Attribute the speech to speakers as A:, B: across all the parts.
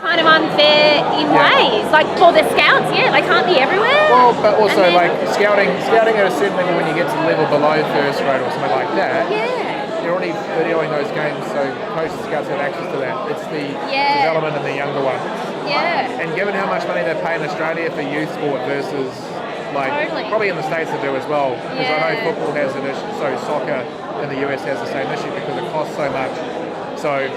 A: Kind of unfair in ways, like for the scouts, they can't be everywhere.
B: Well, but also like scouting at a certain level when you get to the level below first grade or something like that. You're already videoing those games, so coaches and scouts have access to that. It's the development and the younger ones. And given how much money they pay in Australia for youth sport versus probably in the States they do as well, because I know football has an issue, so soccer in the US has the same issue because it costs so much. So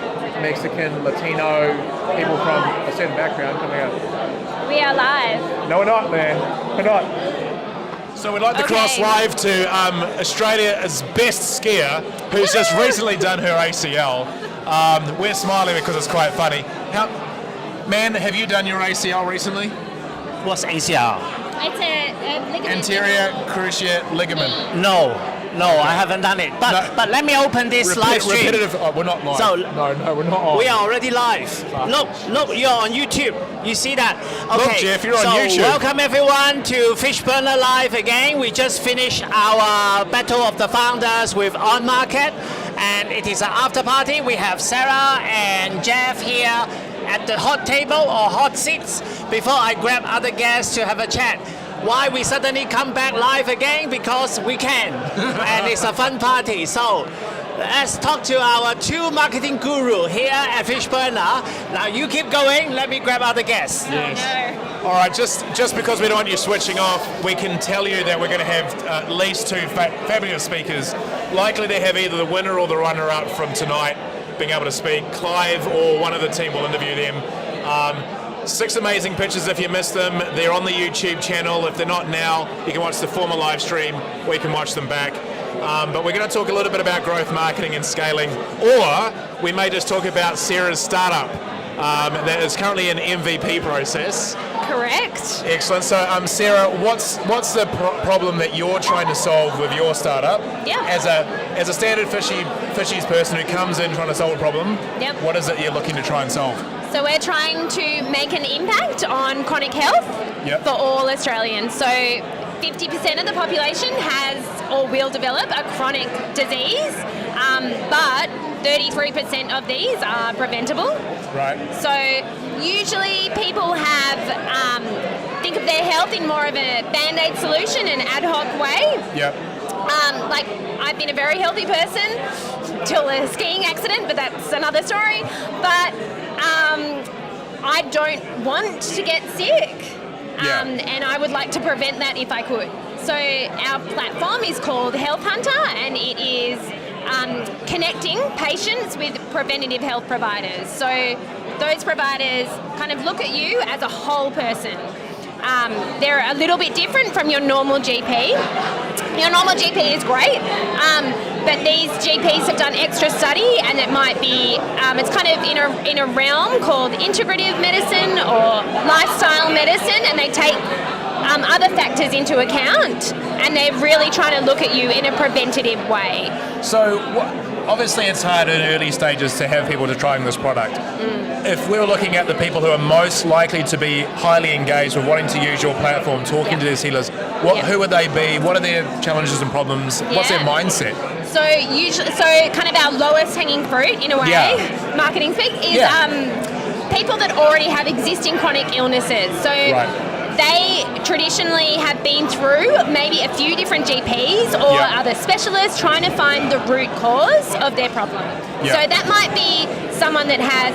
B: Mexican, Latino, people from a certain background coming out.
A: We are live.
B: No, we're not, man. We're not.
C: So we'd like to cross live to Australia's best skier, who's just recently done her ACL. We're smiling because it's quite funny. Man, have you done your ACL recently?
D: What's ACL?
A: It's a ligament.
C: Anterior cruciate ligament.
D: No, I haven't done it. But let me open this live stream.
C: We're not live.
D: So,
C: no, we're not on.
D: We are already live. Look, you're on YouTube. You see that? Okay.
C: Look, Geoff, you're on YouTube.
D: Welcome everyone to Fishburner Live again. We just finished our Battle of the Founders with On Market, and it is an after party. We have Sarah and Geoff here at the hot table or hot seats before I grab other guests to have a chat. Why we suddenly come back live again? Because we can, and it's a fun party. So let's talk to our two marketing guru here at Fishburner. Now you keep going, let me grab other guests.
C: Yes. All right, just because we don't want you switching off, we can tell you that we're going to have at least two fabulous speakers, likely to have either the winner or the runner-up from tonight being able to speak. Clive or one of the team will interview them. 6 amazing pictures if you missed them. They're on the YouTube channel. If they're not now, you can watch the former live stream or you can watch them back. But we're going to talk a little bit about growth marketing and scaling, or we may just talk about Sarah's startup that is currently in MVP process.
A: Correct.
C: Excellent. So, Sarah, what's the problem that you're trying to solve with your startup? As a standard fishies person who comes in trying to solve a problem, what is it you're looking to try and solve?
A: So we're trying to make an impact on chronic health for all Australians. So 50% of the population has or will develop a chronic disease, but 33% of these are preventable.
C: Right.
A: So usually people think of their health in more of a band-aid solution, an ad hoc way. Like I've been a very healthy person till a skiing accident, but that's another story. But I don't want to get sick, and I would like to prevent that if I could. So our platform is called Health Hunter, and it is connecting patients with preventative health providers. So those providers kind of look at you as a whole person. They're a little bit different from your normal GP. Your normal GP is great, but these GPs have done extra study, and it might be, it's kind of in a realm called integrative medicine or lifestyle medicine, and they take other factors into account, and they're really trying to look at you in a preventative way.
C: So obviously it's hard in early stages to have people to trying this product. If we're looking at the people who are most likely to be highly engaged with wanting to use your platform, talking to their healers, who would they be? What are their challenges and problems? What's their mindset?
A: So kind of our lowest hanging fruit in a way, marketing speak, is people that already have existing chronic illnesses. So they traditionally have been through maybe a few different GPs or other specialists trying to find the root cause of their problem. So that might be someone that has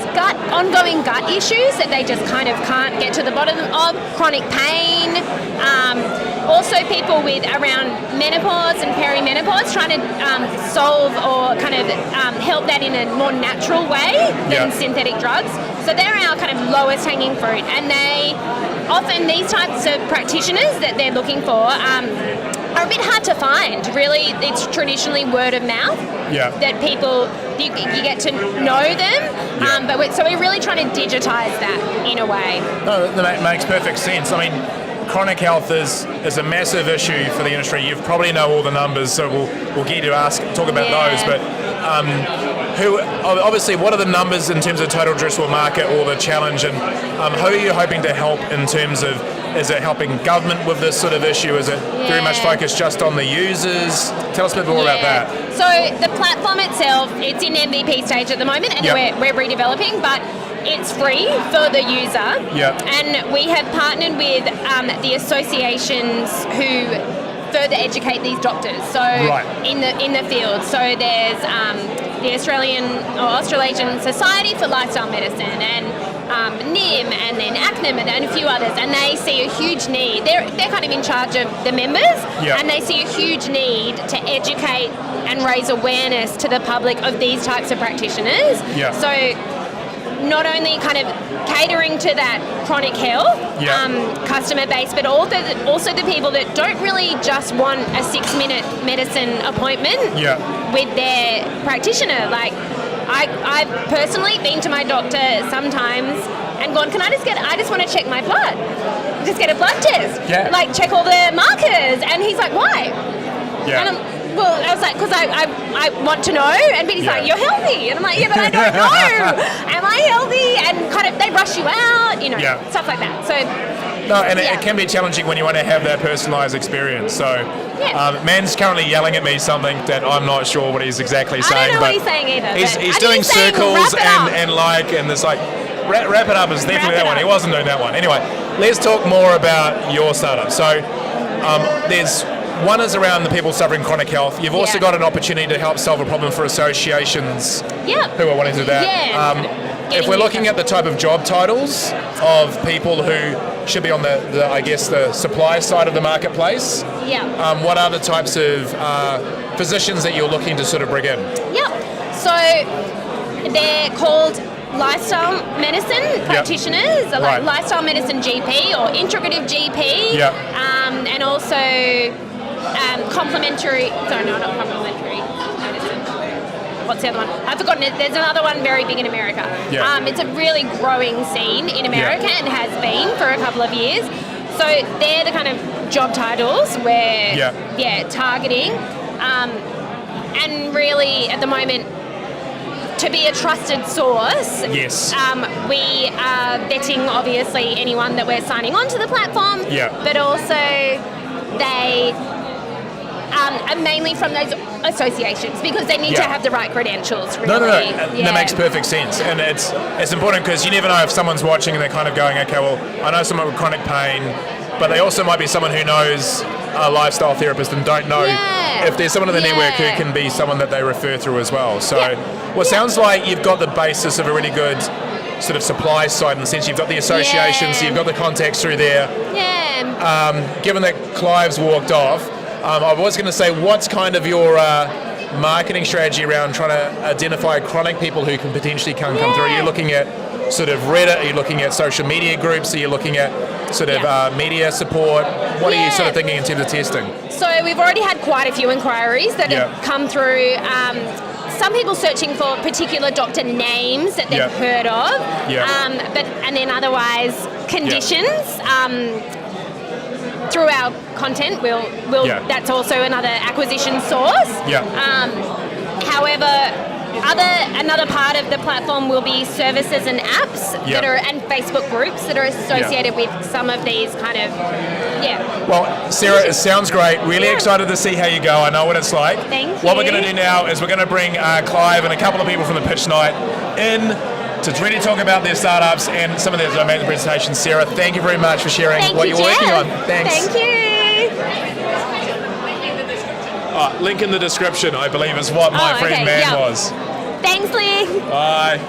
A: ongoing gut issues that they just kind of can't get to the bottom of, chronic pain, also people with around menopause and perimenopause, trying to solve or kind of help that in a more natural way than synthetic drugs. So they're our kind of lowest hanging fruit, and they often, these types of practitioners that they're looking for are a bit hard to find. Really, it's traditionally word of mouth that people, you get to know them, so we're really trying to digitise that in a way.
C: No, that makes perfect sense. I mean, chronic health is a massive issue for the industry. You probably know all the numbers, so we'll get you to talk about those. But obviously, what are the numbers in terms of total addressable market or the challenge, and who are you hoping to help in terms of Is it helping government with this sort of issue? Is it very much focused just on the users? Tell us a bit more about that.
A: So the platform itself, it's in MVP stage at the moment, and we're redeveloping, but it's free for the user. And we have partnered with the associations who further educate these doctors. So in the field. So there's the Australasian Society for Lifestyle Medicine, and NIM, and then ACNIM, and a few others, and they see a huge need. They're kind of in charge of the members, and they see a huge need to educate and raise awareness to the public of these types of practitioners. So not only kind of catering to that chronic health customer base, but also the people that don't really just want a 6-minute medicine appointment with their practitioner. Like, I've personally been to my doctor sometimes and gone, I just want to check my blood. Just get a blood test. Like, check all the markers. And he's like, why? And I was like, because I want to know. And Benny's like, you're healthy. And I'm like, yeah, but I don't know. Am I healthy? And kind of, they rush you out, stuff like that. So,
C: no, and it can be challenging when you want to have that personalised experience. So, Man's currently yelling at me something that I'm not sure what he's exactly saying.
A: I don't know what he's saying either.
C: He's doing circles and it's like, wrap it up is definitely that one. He wasn't doing that one. Anyway, let's talk more about your startup. So, there's one is around the people suffering chronic health. You've also got an opportunity to help solve a problem for associations who are wanting to do that. If we're looking at the type of job titles of people who should be on the supply side of the marketplace, what are the types of physicians that you're looking to sort of bring in?
A: So they're called lifestyle medicine practitioners, like lifestyle medicine GP or integrative GP, and also complementary, sorry, no, not complementary medicine. What's the other one? I've forgotten it. There's another one very big in America. It's a really growing scene in America and has been for a couple of years. So they're the kind of job titles we're targeting. And really, at the moment, to be a trusted source, we are vetting, obviously, anyone that we're signing onto the platform, but also they are mainly from those associations because they need to have the right credentials, really.
C: No. That makes perfect sense. And it's important because you never know if someone's watching and they're kind of going, okay, well, I know someone with chronic pain, but they also might be someone who knows a lifestyle therapist and don't know if there's someone in the network who can be someone that they refer through as well. So it sounds like you've got the basis of a really good sort of supply side in the sense you've got the associations, so you've got the contacts through there. Given that Clive's walked off, I was going to say, what's kind of your marketing strategy around trying to identify chronic people who can potentially come through? Are you looking at sort of Reddit? Are you looking at social media groups? Are you looking at sort of media support? What are you sort of thinking in terms of testing?
A: So we've already had quite a few inquiries that have come through. Some people searching for particular doctor names that they've heard of, and then otherwise conditions. Through our content, we'll that's also another acquisition source. However, another part of the platform will be services and apps that are, and Facebook groups that are associated with some of these kind of
C: Well, Sarah, it sounds great. Really excited to see how you go. I know what it's like.
A: Thank you.
C: What we're going to do now is we're going to bring Clive and a couple of people from the pitch night in to really talk about their startups and some of their amazing presentations. Sarah, thank you very much for sharing what you're working on. Thanks.
A: Thank you.
C: Link in the description, I believe, is what my friend Man was.
A: Thanks, Lee.
C: Bye.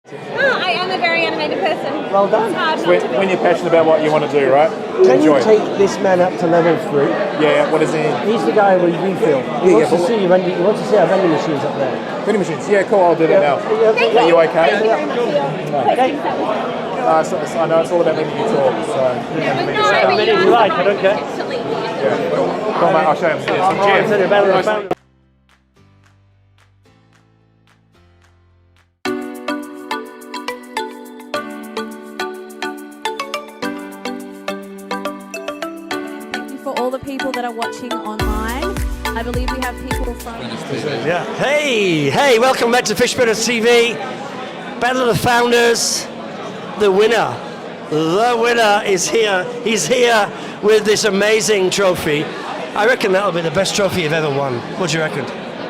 A: I am a very animated person.
E: Well done.
C: When you're passionate about what you want to do, right?
E: Can you take this man up to level 3?
C: Yeah, what is he?
E: He's the guy with refill. He wants to see our vending machines up there.
C: Vending machines? Yeah, cool, I'll do that now. Are you okay?
A: Thank you very much for your
C: I know it's all about making you talk, so...
E: How many you like, I don't care.
C: Come on, mate, I'll show him.
E: I'll tell you about it.
F: People that are watching online. I believe we have people from...
E: Yeah. Hey, welcome back to Fishburners TV. Battle of the Founders. The winner is here. He's here with this amazing trophy. I reckon that'll be the best trophy you've ever won. What do you reckon?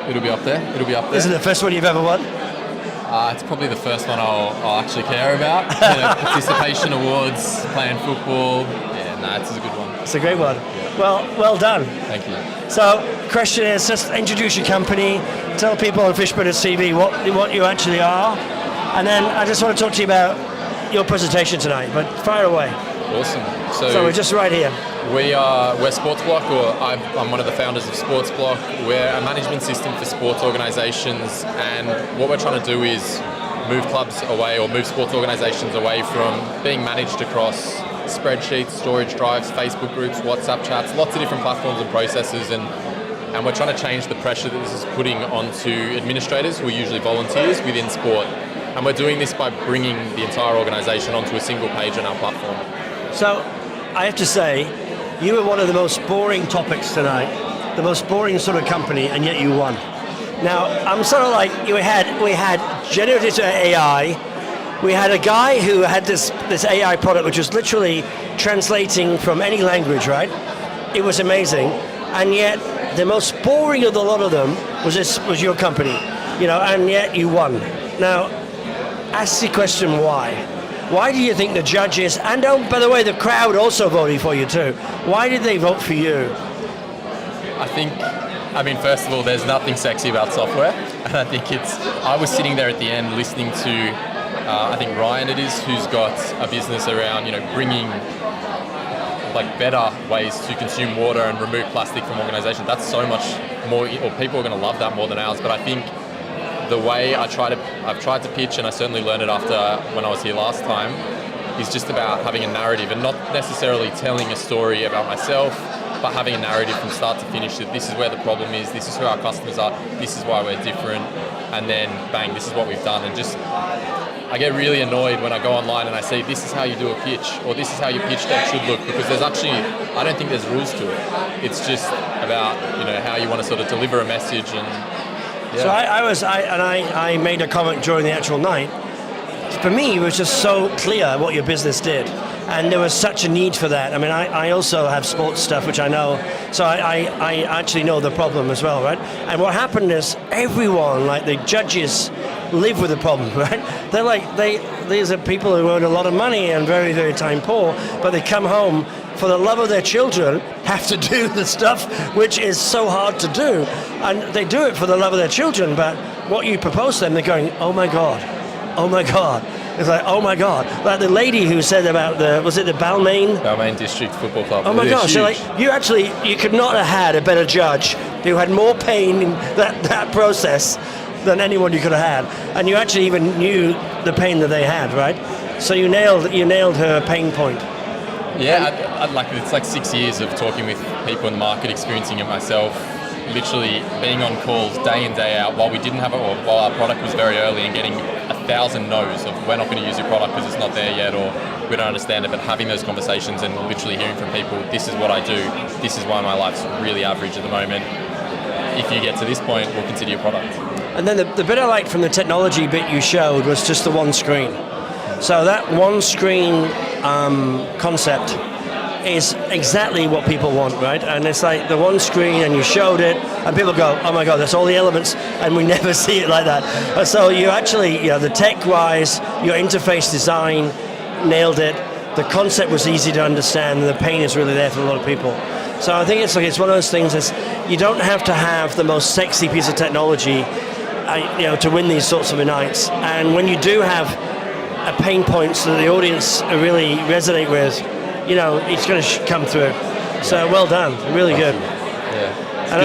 G: It'll be up there.
E: Is it the first one you've ever won?
G: It's probably the first one I'll actually care about. Participation awards, playing football. Yeah, it's a good one.
E: It's a great one. Yeah. Well done.
G: Thank you.
E: So, question is, just introduce your company, tell people on Fishburners TV what you actually are, and then I just want to talk to you about your presentation tonight, but fire away.
G: Awesome.
E: So we're just right here.
G: We're Sportsblock, or I'm one of the founders of Sportsblock. We're a management system for sports organisations, and what we're trying to do is move clubs away, or move sports organisations away from being managed across spreadsheets, storage drives, Facebook groups, WhatsApp chats, lots of different platforms and processes, and we're trying to change the pressure that this is putting onto administrators, who are usually volunteers within sport. And we're doing this by bringing the entire organisation onto a single page on our platform.
E: So, I have to say, you were one of the most boring topics tonight, the most boring sort of company, and yet you won. Now, I'm sort of like, we had generative AI, we had a guy who had this AI product which was literally translating from any language, right? It was amazing, and yet the most boring of the lot of them was your company, and yet you won. Now, ask the question why. Why do you think the judges, and by the way, the crowd also voted for you too. Why did they vote for you?
G: I mean, first of all, there's nothing sexy about software. And I think I was sitting there at the end listening to, I think Ryan it is, who's got a business around, bringing better ways to consume water and remove plastic from organizations. That's so much more, or people are going to love that more than ours. But I think the way I've tried to pitch, and I certainly learned it after when I was here last time, is just about having a narrative and not necessarily telling a story about myself, but having a narrative from start to finish that this is where the problem is, this is who our customers are, this is why we're different, and then bang, this is what we've done. And just, I get really annoyed when I go online and I see this is how you do a pitch, or this is how your pitch deck should look, because I don't think there's rules to it. It's just about, how you want to sort of deliver a message. And
E: so I made a comment during the actual night. For me, it was just so clear what your business did, and there was such a need for that. I mean, I also have sports stuff, which I know, so I actually know the problem as well, right? And what happened is everyone, like the judges, live with the problem, right? These are people who earn a lot of money and very, very time poor, but they come home for the love of their children, have to do the stuff which is so hard to do. And they do it for the love of their children, but what you propose to them, they're going, oh my God. It's like, oh my God. Like the lady who said about was it the Balmain?
G: Balmain District Football Club.
E: Oh my gosh, so you could not have had a better judge who had more pain in that process than anyone you could have had. And you actually even knew the pain that they had, right? So you nailed her pain point.
G: Yeah, it's like 6 years of talking with people in the market, experiencing it myself, literally being on calls day in, day out while we didn't have it, or while our product was very early, and getting 1,000 no's of we're not going to use your product because it's not there yet, or we don't understand it, but having those conversations and literally hearing from people, this is what I do, this is why my life's really average at the moment. If you get to this point, we'll consider your product.
E: And then the bit I liked from the technology bit you showed was just the one screen. So that one screen concept is exactly what people want, right? And it's like the one screen, and you showed it, and people go, oh my God, that's all the elements, and we never see it like that. And so you actually, the tech-wise, your interface design, nailed it. The concept was easy to understand, and the pain is really there for a lot of people. So I think it's one of those things is you don't have to have the most sexy piece of technology, to win these sorts of nights. And when you do have a pain point so that the audience really resonate with, it's going to come through. So well done, really good.
G: Yeah.
E: And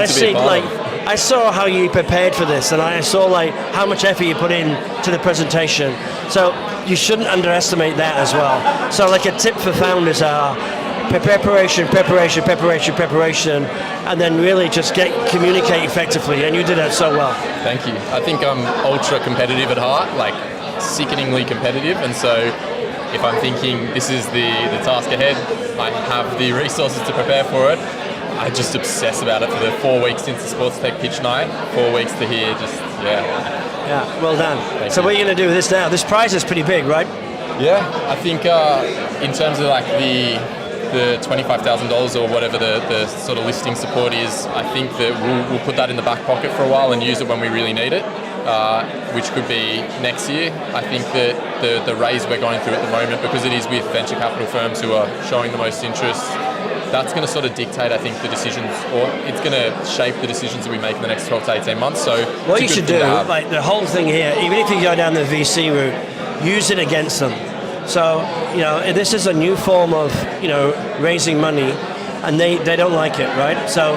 E: I saw how you prepared for this, and I saw how much effort you put in to the presentation. So you shouldn't underestimate that as well. So a tip for founders are preparation, and then really just communicate effectively. And you did that so well.
G: Thank you. I think I'm ultra competitive at heart, sickeningly competitive, and so if I'm thinking this is the task ahead, I have the resources to prepare for it, I just obsess about it for the 4 weeks since the Sports Tech pitch night. 4 weeks to here, just, yeah.
E: Yeah, well done.
G: Thank
E: so
G: you.
E: what are you going to do with this now? This prize is pretty big, right?
G: Yeah, I think in terms of like the $25,000 or whatever the sort of listing support is, I think that we'll put that in the back pocket for a while and use it when we really need it, which could be next year. I think that the raise we're going through at the moment, because it is with venture capital firms who are showing the most interest, that's going to sort of dictate, I think, the decisions, or it's going to shape the decisions that we make in the next 12 to 18 months. So
E: what you should do, like the whole thing here, even if you go down the VC route, use it against them. So, this is a new form of, raising money, and they don't like it, right? So,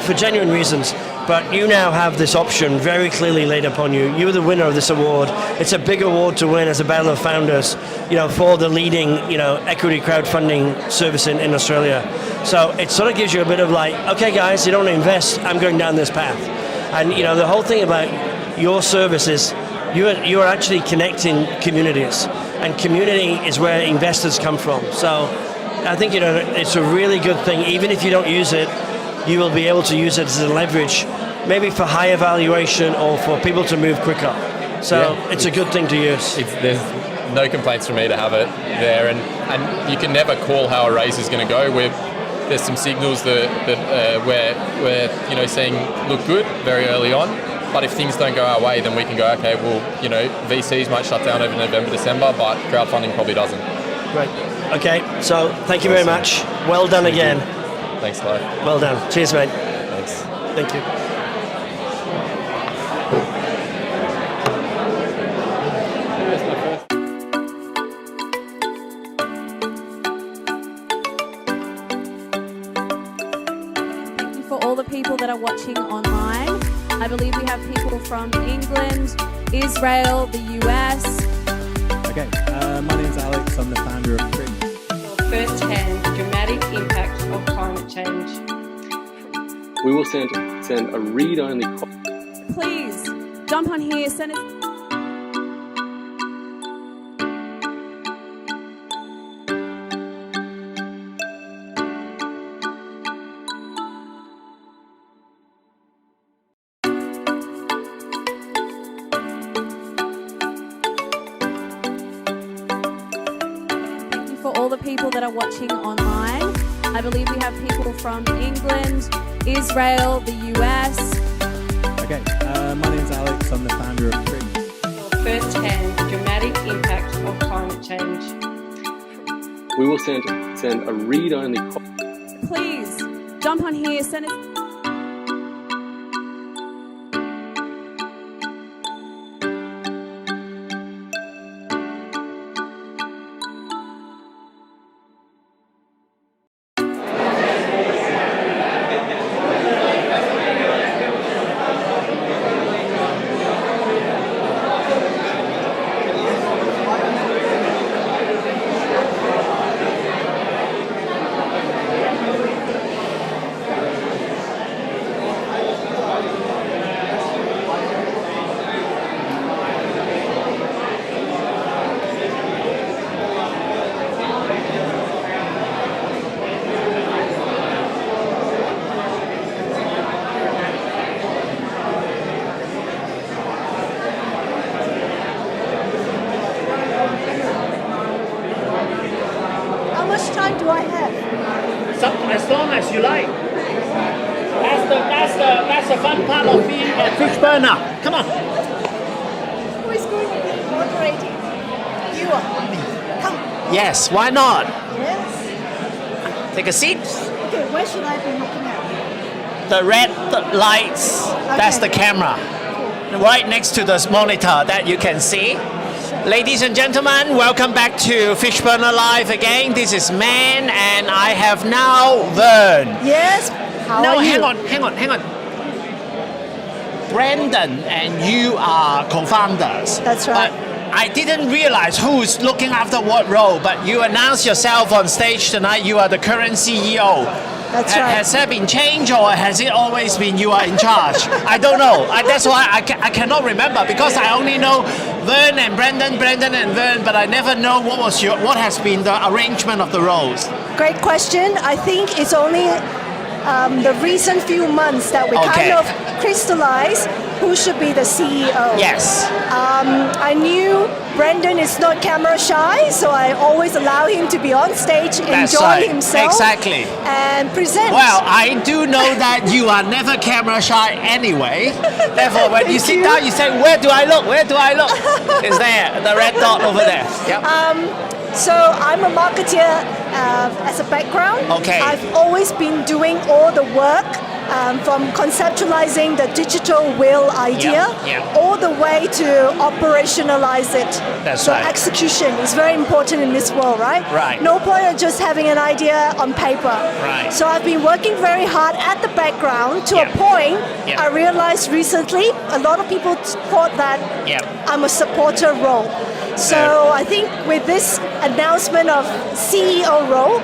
E: for genuine reasons. But you now have this option very clearly laid upon you. You are the winner of this award. It's a big award to win as a Battle of Founders, for the leading, equity crowdfunding service in Australia. So it sort of gives you a bit of like, okay, guys, you don't want to invest. I'm going down this path. And the whole thing about your service is you are actually connecting communities, and community is where investors come from. So I think it's a really good thing. Even if you don't use it, you will be able to use it as a leverage, maybe for higher valuation or for people to move quicker. So it's a good thing to use.
G: There's no complaints from me to have it there, and you can never call how a raise is going to go. There's some signals that we're seeing look good very early on. But if things don't go our way, then we can go, okay, well, VCs might shut down over November, December, but crowdfunding probably doesn't.
E: Great. Okay, so thank you very much. Well done again.
G: Thanks, Clive.
E: Well done. Cheers, mate.
G: Thanks.
E: Thank you.
F: Thank you for all the people that are watching online. I believe we have people from England, Israel, the US.
H: Okay, my name's Alex. I'm the founder of Print.
I: First-hand dramatic impact of climate change.
J: We will send a read-only copy.
F: Please jump on here, send us. For all the people that are watching online, I believe we have people from England, Israel, the US.
H: Okay, my name's Alex. I'm the founder of Print.
I: First-hand dramatic impact of climate change.
J: We will send a read-only copy.
F: Please jump on here, send us.
D: As long as you like. That's the fun part of being a Fishburner. Come on.
K: Who is going to be moderating? You are. Come.
D: Yes, why not?
K: Yes.
D: Take a seat.
K: Okay, where should I be looking at?
D: The red lights, that's the camera. Right next to the monitor that you can see. Ladies and gentlemen, welcome back to Fishburner Live again. This is Man, and I have now Vern.
K: Yes. How are you?
D: Hang on. Brandon and you are co-founders.
K: That's right.
D: But I didn't realize who's looking after what role, but you announced yourself on stage tonight. You are the current CEO.
K: That's right.
D: Has that been changed, or has it always been you are in charge? I don't know. That's why I cannot remember, because I only know Vern and Brandon and Vern, but I never know what has been the arrangement of the roles.
K: Great question. I think it's only the recent few months that we kind of crystallize who should be the CEO.
D: Yes.
K: I knew Brendan is not camera shy, so I always allow him to be on stage, enjoy himself,
D: exactly,
K: and present.
D: Well, I do know that you are never camera shy anyway. Therefore, when you sit down, you say, "Where do I look? Where do I look?" Is there the red dot over there? Yep.
K: So I'm a marketer as a background.
D: Okay.
K: I've always been doing all the work. From conceptualizing the digital wheel idea all the way to operationalize it.
D: That's right.
K: Execution is very important in this world, right?
D: Right.
K: No point of just having an idea on paper.
D: Right.
K: So I've been working very hard at the background to a point I realized recently a lot of people thought that I'm a supporter role. So I think with this announcement of CEO role,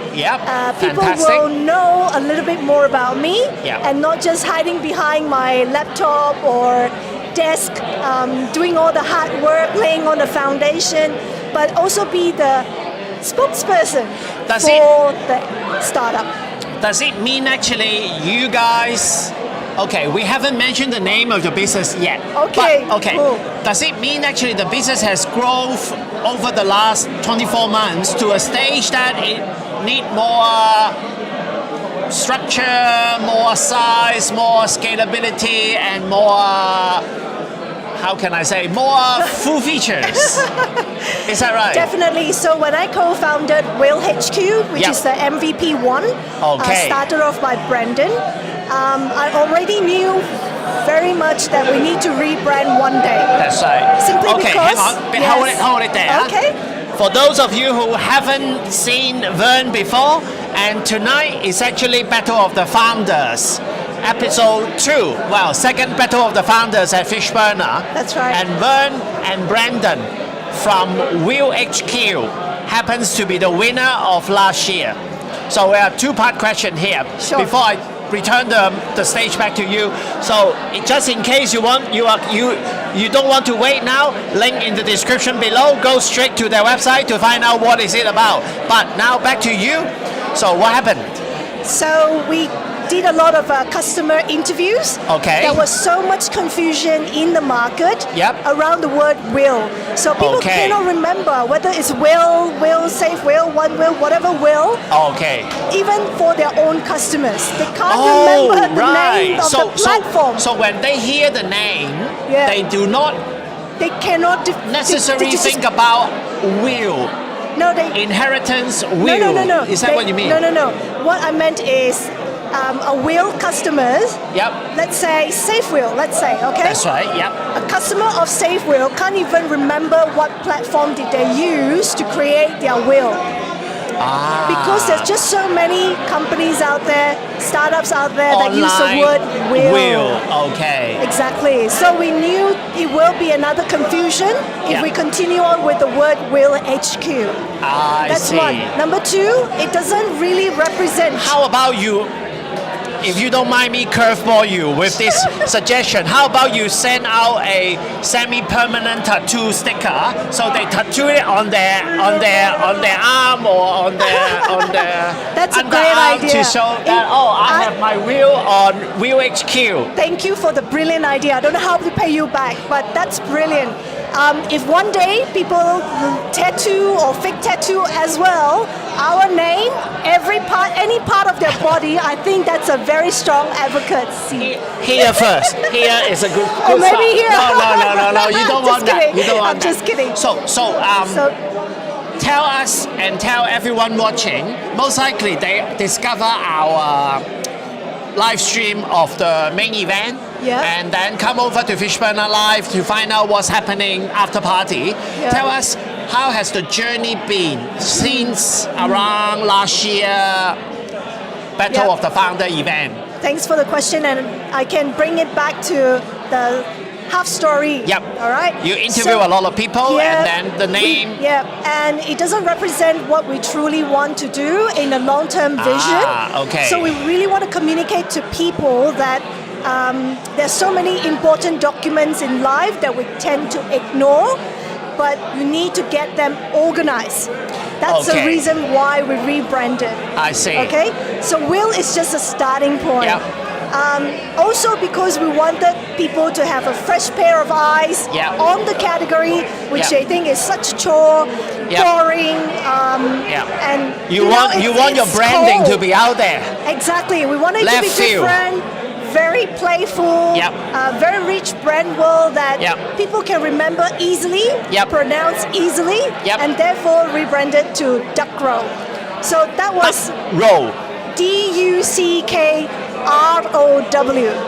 K: people will know a little bit more about me and not just hiding behind my laptop or desk, doing all the hard work, laying on the foundation, but also be the spokesperson for the startup.
D: Does it mean actually you guys... Okay, we haven't mentioned the name of the business yet.
K: Okay.
D: But, cool. Does it mean actually the business has grown over the last 24 months to a stage that it need more structure, more size, more scalability, and more, how can I say, more full features? Is that right?
K: Definitely. So when I co-founded Wheel HQ, which is the MVP1, started off by Brendan, I already knew very much that we need to rebrand one day.
D: That's right.
K: Simply because...
D: Hang on. Hold it there.
K: Okay.
D: For those of you who haven't seen Vern before, and tonight is actually Battle of the Founders, episode 2. Well, second Battle of the Founders at Fishburner.
K: That's right.
D: And Vern and Brandon from Wheel HQ happens to be the winner of last year. So we have two-part question here.
K: Sure.
D: Before I return the stage back to you. So just in case you don't want to wait now, link in the description below. Go straight to their website to find out what is it about. But now back to you. So what happened?
K: So we did a lot of customer interviews.
D: Okay.
K: There was so much confusion in the market around the word will. So people cannot remember whether it's will, safe will, one will, whatever will.
D: Okay.
K: Even for their own customers. They can't remember the name of the platform.
D: So when they hear the name, they do not necessarily think about will.
K: No, they...
D: Inheritance will.
K: No.
D: Is that what you mean?
K: No. What I meant is a wheel customers, let's say Safe Wheel, let's say, okay?
D: That's right,
K: A customer of Safe Wheel can't even remember what platform did they use to create their wheel. Because there's just so many companies out there, startups out there that use the word will.
D: Okay.
K: Exactly. So we knew it will be another confusion if we continue on with the word will HQ. That's one. Number 2, it doesn't really represent.
D: How about you? If you don't mind me curveball you with this suggestion, how about you send out a semi-permanent tattoo sticker so they tattoo it on their arm or on their
K: That's a great
D: underarm
K: idea.
D: to show that I have my wheel on Wheel HQ.
K: Thank you for the brilliant idea. I don't know how to pay you back, but that's brilliant. If one day people tattoo or fake tattoo as well, our name, any part of their body, I think that's a very strong advocacy.
D: Here first. Here is a good
K: maybe
D: start.
K: here.
D: No. You don't want that. You don't want
K: I'm just kidding.
D: So tell us and tell everyone watching, most likely they discover our live stream of the main event and then come over to Fishburner Live to find out what's happening after party. Tell us, how has the journey been since around last year Battle of the Founder event?
K: Thanks for the question, and I can bring it back to the half story. All right.
D: You interview a lot of people and then the name.
K: And it doesn't represent what we truly want to do in a long-term vision.
D: Okay.
K: So we really want to communicate to people that there's so many important documents in life that we tend to ignore, but you need to get them organized. That's the reason why we rebranded.
D: I see.
K: Okay, so will is just a starting point.
D: Yep.
K: Also because we wanted people to have a fresh pair of eyes on the category, which they think is such a chore, boring, and
D: you want your branding to be out there.
K: Exactly, we want it
D: Left
K: to be
D: field.
K: different, very playful, very rich brand world that people can remember easily, pronounce easily, and therefore rebranded to Duckrow. So that was
D: Row.
K: Duckrow.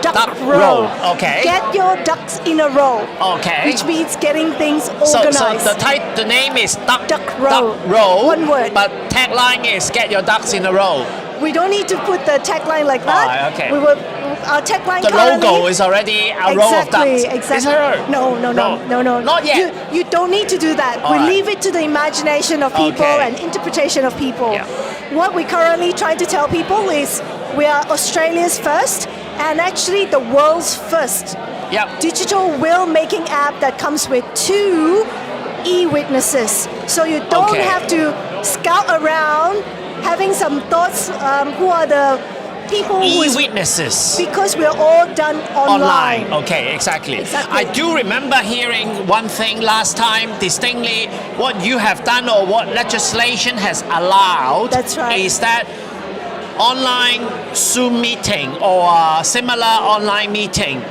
K: Duckrow.
D: Okay.
K: Get your ducks in a row.
D: Okay.
K: Which means getting things organized.
D: So the name is
K: Duckrow.
D: Duckrow.
K: One word.
D: But tagline is get your ducks in a row.
K: We don't need to put the tagline like that.
D: Okay.
K: Our tagline.
D: The logo is already a row of ducks.
K: Exactly.
D: Is it?
K: No.
D: Not yet.
K: You don't need to do that. We leave it to the imagination of people and interpretation of people. What we currently try to tell people is we are Australia's first and actually the world's first digital will making app that comes with 2 e-witnesses. So you don't have to scout around having some thoughts. Who are the people?
D: E-witnesses.
K: Because we're all done online.
D: Okay, exactly. I do remember hearing one thing last time distinctly. What you have done or what legislation has allowed is that online Zoom meeting or a similar online meeting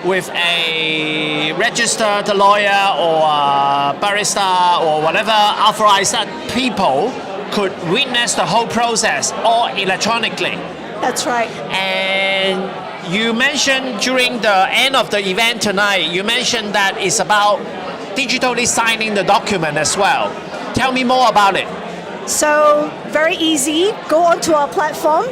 D: with a registered lawyer or a barrister or whatever authorized people could witness the whole process all electronically.
K: That's right.
D: And you mentioned during the end of the event tonight, you mentioned that it's about digitally signing the document as well. Tell me more about it.
K: So, very easy. Go onto our platform,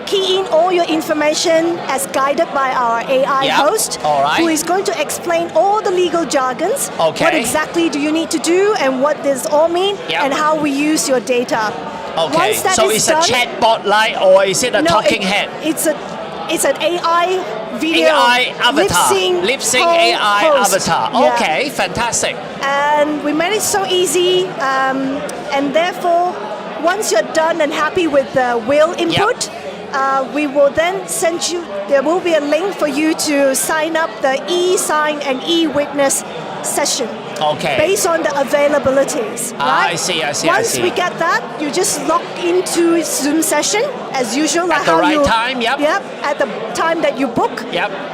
K: key in all your information as guided by our AI host, who is going to explain all the legal jargons. What exactly do you need to do and what does all mean and how we use your data.
D: Okay, so it's a chatbot like or is it a talking head?
K: It's an AI video
D: avatar. Lip sync AI
K: host.
D: avatar. Okay, fantastic.
K: And we made it so easy, and therefore, once you're done and happy with the will input, we will then send you. There will be a link for you to sign up the e-sign and e-witness session. Based on the availabilities. Right?
D: I see.
K: Once we get that, you just log into Zoom session as usual. Like
D: at the right time,
K: at the time that you book.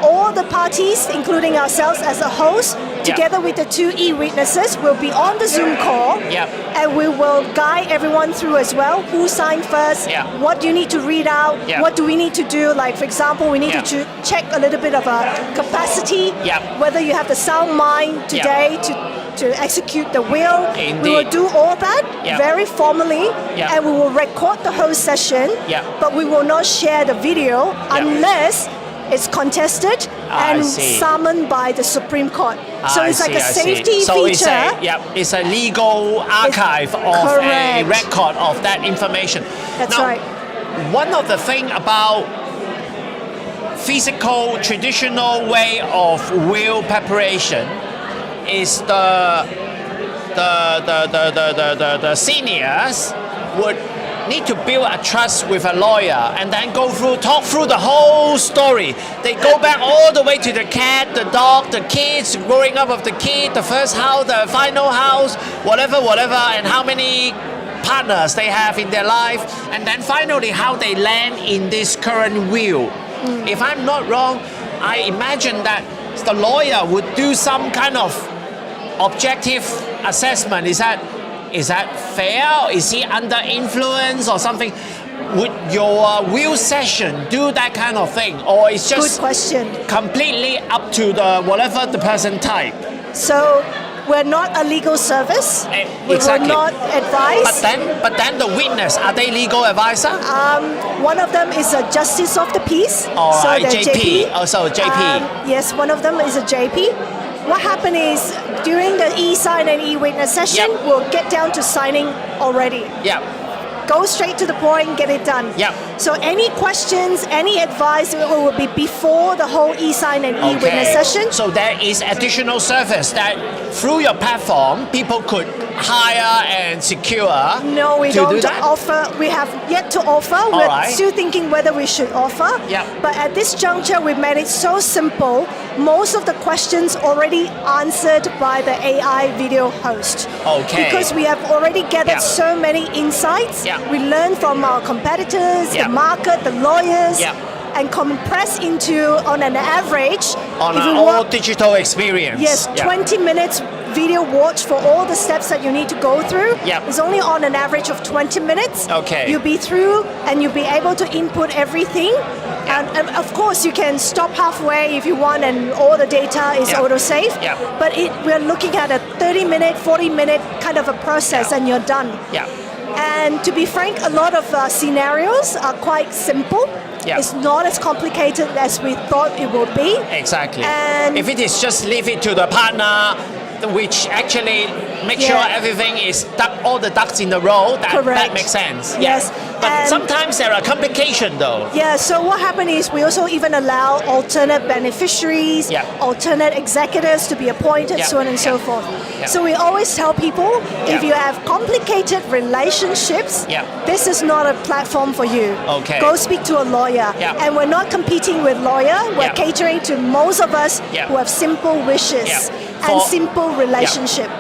K: All the parties, including ourselves as a host, together with the 2 e-witnesses, will be on the Zoom call. And we will guide everyone through as well. Who signed first? What do you need to read out? What do we need to do? Like, for example, we need to check a little bit of a capacity. Whether you have the sound mind today to execute the will.
D: Indeed.
K: We will do all that very formally, and we will record the whole session, but we will not share the video unless it's contested and summoned by the Supreme Court. So it's like a safety feature.
D: It's a legal archive of a record of that information.
K: That's
D: now,
K: right.
D: One of the things about physical, traditional way of will preparation is the seniors would need to build a trust with a lawyer and then talk through the whole story. They go back all the way to the cat, the dog, the kids, growing up with the kid, the first house, the final house, whatever, and how many partners they have in their life, and then finally how they land in this current will. If I'm not wrong, I imagine that the lawyer would do some kind of objective assessment. Is that fair? Is he under influence or something? Would your will session do that kind of thing, or it's just
K: good question,
D: completely up to the whatever the person type?
K: So we're not a legal service. We will not advise.
D: But then the witness, are they legal advisor?
K: One of them is a justice of the peace.
D: So JP. Also JP.
K: Yes, one of them is a JP. What happened is during the e-sign and e-witness session, we'll get down to signing already. Go straight to the point, get it done. So any questions, any advice will be before the whole e-sign and e-witness session.
D: So there is additional service that through your platform, people could hire and secure.
K: No, we don't
D: do that?
K: offer. We have yet to offer. We're still thinking whether we should offer.
D: Yeah.
K: But at this juncture, we've made it so simple. Most of the questions already answered by the AI video host.
D: Okay.
K: Because we have already gathered so many insights.
D: Yeah.
K: We learn from our competitors, the market, the lawyers. And compress into, on an average,
D: on an all digital experience.
K: Yes, 20 minutes video watch for all the steps that you need to go through. It's only on an average of 20 minutes.
D: Okay.
K: You'll be through and you'll be able to input everything. And of course, you can stop halfway if you want, and all the data is auto-save. But we're looking at a 30-minute, 40-minute kind of a process, and you're done. And to be frank, a lot of scenarios are quite simple. It's not as complicated as we thought it would be.
D: Exactly.
K: And
D: if it is just leave it to the partner, which actually make sure everything is all the ducks in the row, that makes sense.
K: Yes.
D: But
K: And
D: sometimes there are complications though.
K: Yeah, so what happened is we also even allow alternate beneficiaries, alternate executives to be appointed, so on and so forth. So we always tell people, if you have complicated relationships, this is not a platform for you.
D: Okay.
K: Go speak to a lawyer. And we're not competing with lawyer, we're catering to most of us who have simple wishes. And simple relationship.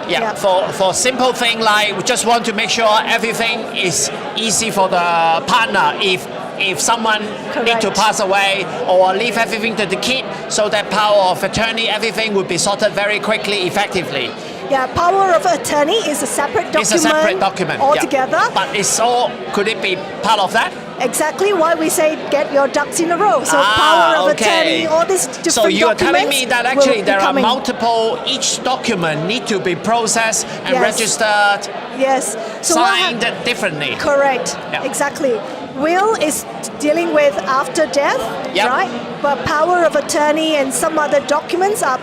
D: For simple thing like we just want to make sure everything is easy for the partner. If someone need to pass away or leave everything to the kid, so that power of attorney, everything would be sorted very quickly, effectively.
K: Yeah, power of attorney is a separate document.
D: It's a separate document
K: altogether.
D: But it's all. Could it be part of that?
K: Exactly why we say get your ducks in a row. So power of attorney, all these different
D: So you are telling me that actually there are
K: coming.
D: multiple, each document need to be processed and registered,
K: Yes. So
D: signed differently.
K: Correct. Exactly. Will is dealing with after death, right? But power of attorney and some other documents are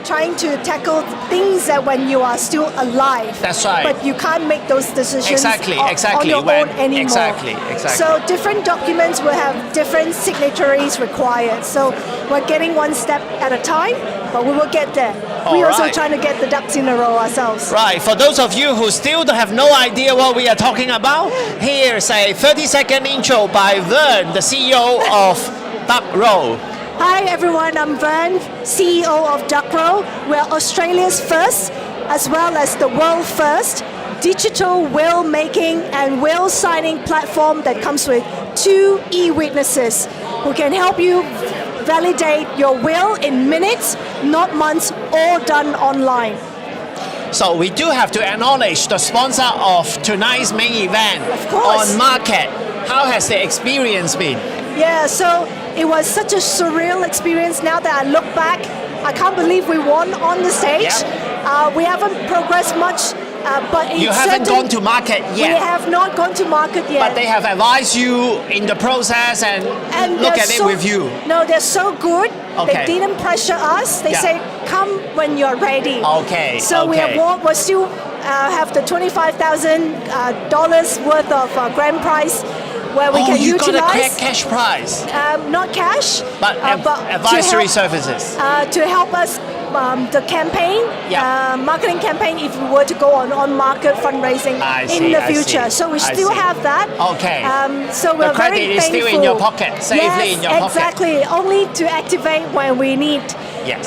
K: trying to tackle things that when you are still alive.
D: That's right.
K: But you can't make those decisions on your own anymore.
D: Exactly.
K: So different documents will have different signatories required. So we're getting one step at a time, but we will get there. We're also trying to get the ducks in a row ourselves.
D: Right. For those of you who still have no idea what we are talking about, here's a 30-second intro by Vern, the CEO of Duckrow.
K: Hi everyone, I'm Vern, CEO of Duckrow. We're Australia's first, as well as the world first, digital will making and will signing platform that comes with 2 e-witnesses who can help you validate your will in minutes, not months, all done online.
D: So we do have to acknowledge the sponsor of tonight's main event, On Market. How has the experience been?
K: Yeah, so it was such a surreal experience. Now that I look back, I can't believe we won on the stage. We haven't progressed much, but
D: you haven't gone to market yet.
K: We have not gone to market yet.
D: But they have advised you in the process and look at it with you.
K: No, they're so good.
D: Okay.
K: They didn't pressure us. They say, come when you're ready.
D: Okay.
K: So we still have the $25,000 worth of grand prize where we can utilize.
D: You got a cash prize.
K: Not cash,
D: but advisory services
K: to help us the campaign, marketing campaign. If we were to go on market fundraising in the future, so we still have that.
D: Okay.
K: So we're
D: the credit
K: very
D: is
K: thankful.
D: still in your pocket, safely in your pocket.
K: Exactly. Only to activate when we need.
D: Yes.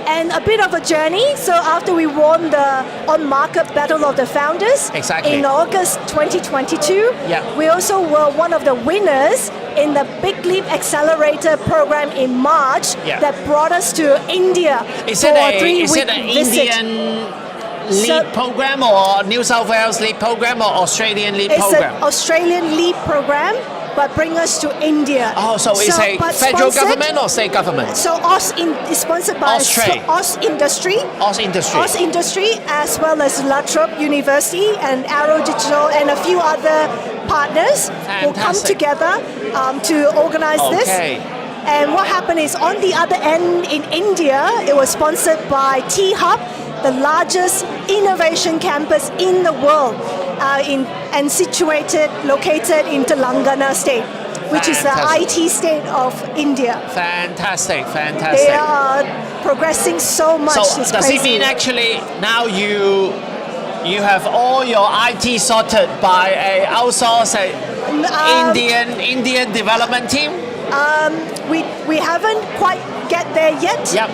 K: And a bit of a journey. So after we won the on-market Battle of the Founders in August 2022, we also were one of the winners in the Big Leap Accelerator program in March that brought us to India for a 3-week visit.
D: Indian lead program or New South Wales lead program or Australian lead program?
K: It's an Australian lead program, but bring us to India.
D: Oh, so it's a federal government or state government?
K: So is sponsored by Aus Industry.
D: Aus Industry.
K: Aus Industry, as well as La Trobe University and Arrow Digital and a few other partners will come together to organize this. And what happened is on the other end in India, it was sponsored by T-Hub, the largest innovation campus in the world, located in Telangana state, which is the IT state of India.
D: Fantastic.
K: They are progressing so much.
D: So does it mean actually now you You have all your IT sorted by a outsourced Indian development team?
K: We haven't quite get there yet.
D: Yep.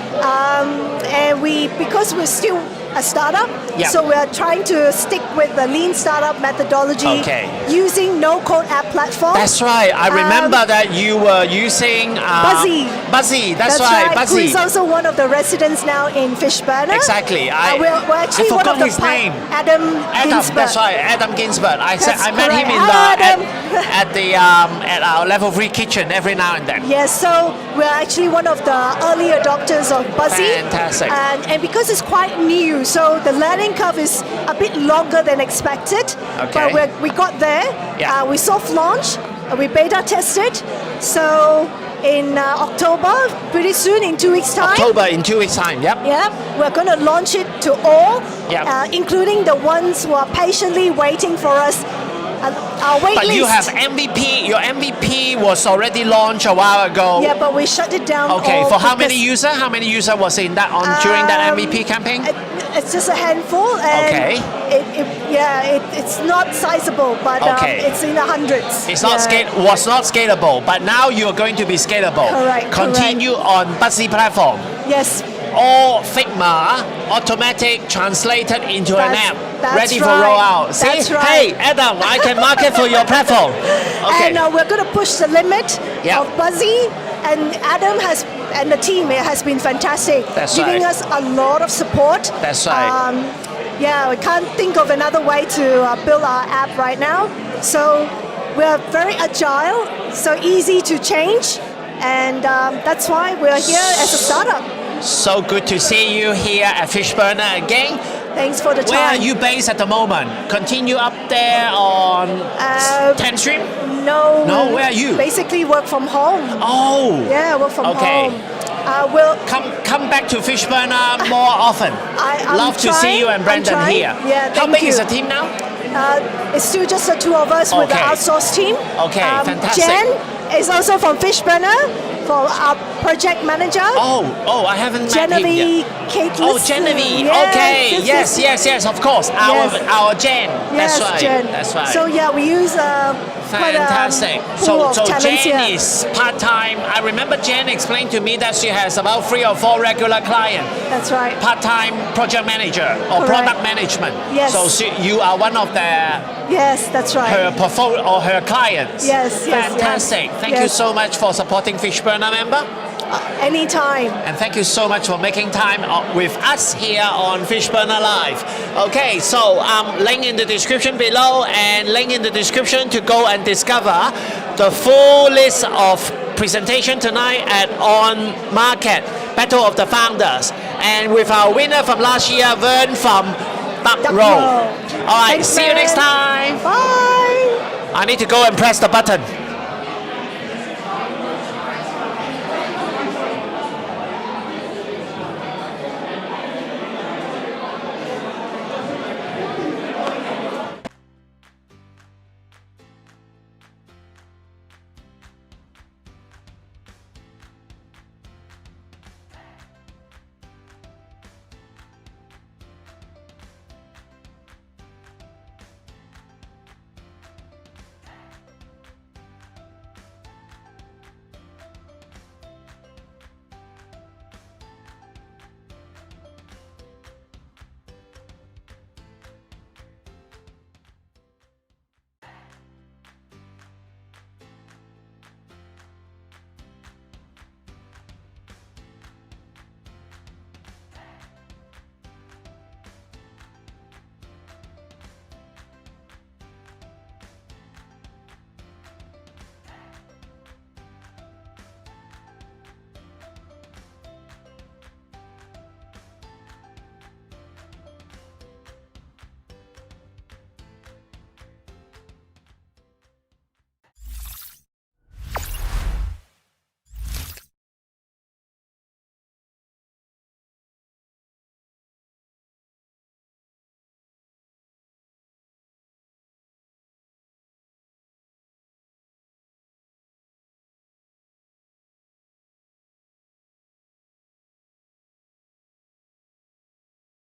K: And because we're still a startup, so we're trying to stick with the lean startup methodology using no-code app platform.
D: That's right. I remember that you were using
K: Buzzy.
D: That's right.
K: Who is also one of the residents now in Fishburners.
D: Exactly.
K: We're actually
D: I
K: one of
D: forgot
K: the
D: his name.
K: Adam Ginsberg.
D: That's right. Adam Ginsberg. I met him in at our level 3 kitchen every now and then.
K: Yes. So we're actually one of the early adopters of Buzzy.
D: Fantastic.
K: And because it's quite new, so the learning curve is a bit longer than expected.
D: Okay.
K: But we got there.
D: Yeah.
K: We soft launched. We beta tested. So in October, pretty soon, in 2 weeks' time.
D: October in 2 weeks' time. Yep.
K: Yep. We're going to launch it to all, including the ones who are patiently waiting for us. Our wait
D: But
K: list.
D: you have MVP. Your MVP was already launched a while ago.
K: Yeah, but we shut it down.
D: Okay. For how many users? How many users was in that during that MVP campaign?
K: It's just a handful, and it's not sizable, but it's in the hundreds.
D: It's not was not scalable, but now you're going to be scalable.
K: Correct.
D: Continue on Buzzy platform.
K: Yes.
D: All Figma automatic translated into an app,
K: that's
D: ready for
K: right.
D: rollout. See,
K: That's right.
D: hey Adam, I can market for your platform. Okay.
K: And we're going to push the limit of Buzzy, and Adam and the team has been fantastic, giving us a lot of support.
D: That's right.
K: We can't think of another way to build our app right now. So we're very agile, so easy to change, and that's why we're here as a startup.
D: So good to see you here at Fishburner again.
K: Thanks for the time.
D: Where are you based at the moment? Continue up there on 10th Street?
K: No.
D: No, where are you?
K: Basically work from home.
D: Oh.
K: Yeah, work from home.
D: We'll come back to Fishburner more often. Love to see you and Brandon here.
K: Yeah,
D: how big is the team now?
K: It's still just the two of us with the outsourced team.
D: Okay, fantastic.
K: Jen is also from Fishburner, for our project manager.
D: Oh, I haven't met him
K: Genevieve
D: yet.
K: Kate.
D: Oh, Genevieve. Okay, yes, of course. Our Jen.
K: Yes,
D: That's right.
K: Jen.
D: That's right.
K: So we use
D: fantastic.
K: So
D: Jen is part-time. I remember Jen explained to me that she has about 3 or 4 regular clients.
K: That's right.
D: Part-time project manager or product management.
K: Yes.
D: So you are one of
K: Yes, that's right.
D: her portfolio or her clients.
K: Yes.
D: Fantastic. Thank you so much for supporting Fishburner member.
K: Anytime.
D: And thank you so much for making time with us here on Fishburner Live. Okay, so link in the description below and link in the description to go and discover the full list of presentation tonight at On Market, Battle of the Founders. And with our winner from last year, Vern from Duckrow. All right, see you next time.
K: Bye.
D: I need to go and press the button.